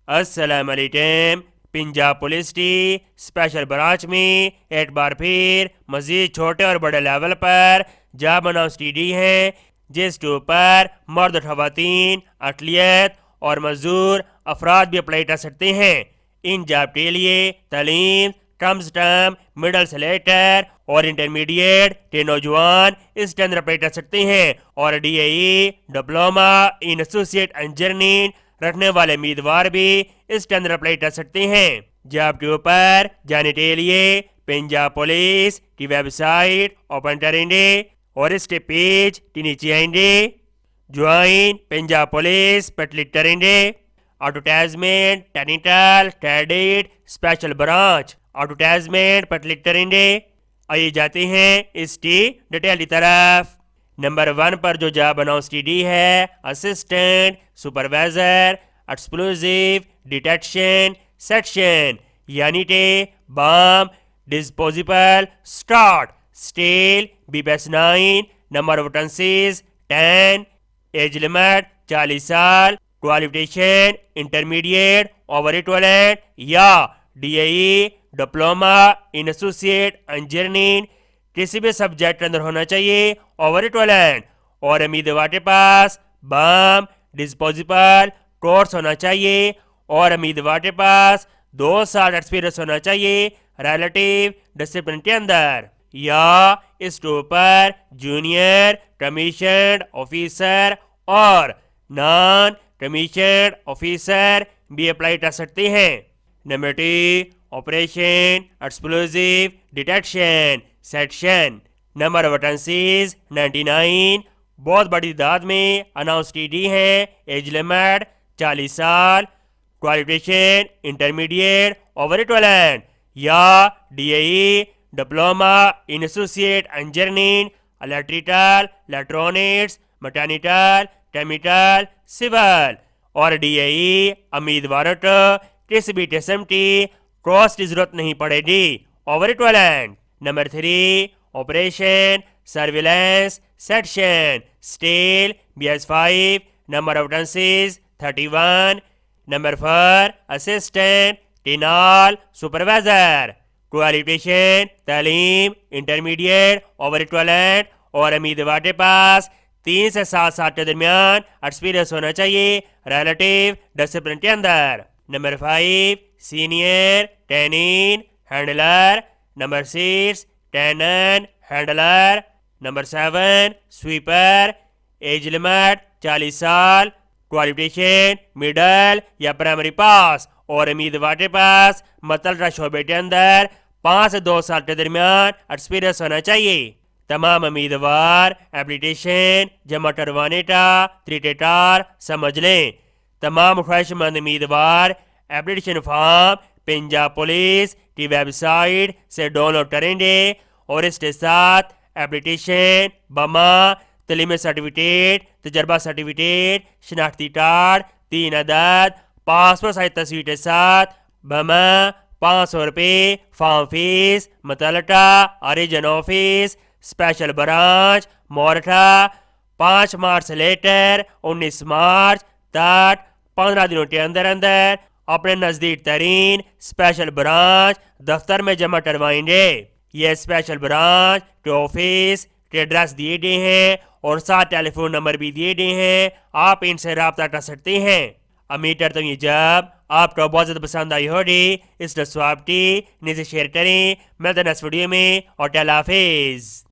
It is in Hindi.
अस्सलाम वालेकुम। पंजाब पुलिस की स्पेशल ब्रांच में एक बार फिर मज़ीद छोटे और बड़े लेवल पर जॉब अनाउंस की गई है, जिसके ऊपर मर्द और ख़वातीन, अकलियत और मजदूर अफराद भी अप्लाई कर सकते हैं। इन जॉब के लिए तालीम कम से कम मिडल से लेकर और इंटरमीडिएट के नौजवान इसके अंदर अप्लाई कर सकते हैं और DAE diploma in associate engineering रखने वाले उम्मीदवार भी इसके अंदर अप्लाई कर सकते हैं। जॉब के ऊपर जाने के लिए पंजाब पुलिस की वेबसाइट ओपन करेंगे और इसके पेज के नीचे आएंगे। ज्वाइन पंजाब पुलिस पर क्लिक करेंगे। Advertisement technical cadet special branch advertisement पर क्लिक करेंगे। आइए जाते हैं इसकी डिटेल की तरफ। नंबर 1 पर जो जॉब अनाउंस की गई है, assistant supervisor explosive detection section, यानी कि bomb disposable start steel BPS-9, number of vacancies 10, age limit 40 साल, क्वालिफिकेशन इंटरमीडिएट ओवर इक्वलेंट या DAE diploma in associate engineering किसी भी सब्जेक्ट के अंदर होना चाहिए ओवर इक्वलेंट, और उम्मीदवार के पास बम डिस्पोजिबल कोर्स होना चाहिए और उम्मीदवार के पास 2 साल एक्सपीरियंस होना चाहिए रिलेटिव डिसिप्लिन के अंदर, या इसके ऊपर जूनियर कमीशन ऑफिसर और नॉन कमीशन ऑफिसर भी अप्लाई कर सकते हैं। Number 2, operation explosive detection section, number of vacancies 99, बहुत बड़ी तादाद में अनाउंस की गई है। एज लिमिट 40 साल, क्वालिफिकेशन इंटरमीडिएट ओवर इक्वलेंट या DAE diploma in associate engineering electrical electronics mechanical chemical civil, और DAE उम्मीदवारों को किसी भी किस्म की कोर्स की जरूरत नहीं पड़ेगी over equivalent. Number 3, operation surveillance section steel BS-5, number of vacancies 31, number 4, assistant टिनाल सुपरवाइजर, क्वालिफिकेशन तालीम इंटरमीडिएट ओवर इक्वलेंट और उम्मीदवार के पास 3 से 7 साल के दरमियान एक्सपीरियंस होना चाहिए रिलेटिव डिसिप्लिन के अंदर। Number 5, senior tannin handler, number 6, tenon handler, number 7, sweeper, as limit 40 साल, क्वालिफिकेशन मिडल या प्राइमरी पास और उम्मीदवार के पास मतलब शोबे के अंदर 5 से 2 साल के दरमियान एक्सपीरियंस होना चाहिए। तमाम उम्मीदवार एप्लीकेशन जमा करवाने का तरीक़ेकार समझ लें। तमाम ख्वाहिशमंद उम्मीदवार एप्लीकेशन फॉर्म पंजाब पुलिस की वेबसाइट से डाउनलोड करेंगे और इसके साथ एप्लीकेशन, बमा, तलीम सर्टिफिकेट, तजर्बा सर्टिफिकेट, शनाख्ती कार्ड 3 अदद, पासपोर्ट साइज तस्वीर के साथ बमा 500 रुपये फॉर्म फीस, मुतलका ओरिजिन ऑफिस स्पेशल ब्रांच मोरठा 5 मार्च से लेकर 19 मार्च तक 15 दिनों के अंदर अंदर अपने नज़दीक तरीन स्पेशल ब्रांच दफ्तर में जमा करवाएंगे। ये स्पेशल ब्रांच के ऑफिस के एड्रेस दिए गए हैं और साथ टेलीफोन नंबर भी दिए गए हैं, आप इनसे रब्ता कर सकते हैं। उम्मीद करता हूँ ये जॉब आपको बहुत ज़्यादा पसंद आई होगी। इस स्वाब की नीचे शेयर करें। मैं नेक्स्ट वीडियो में और अल्लाह हाफिज़।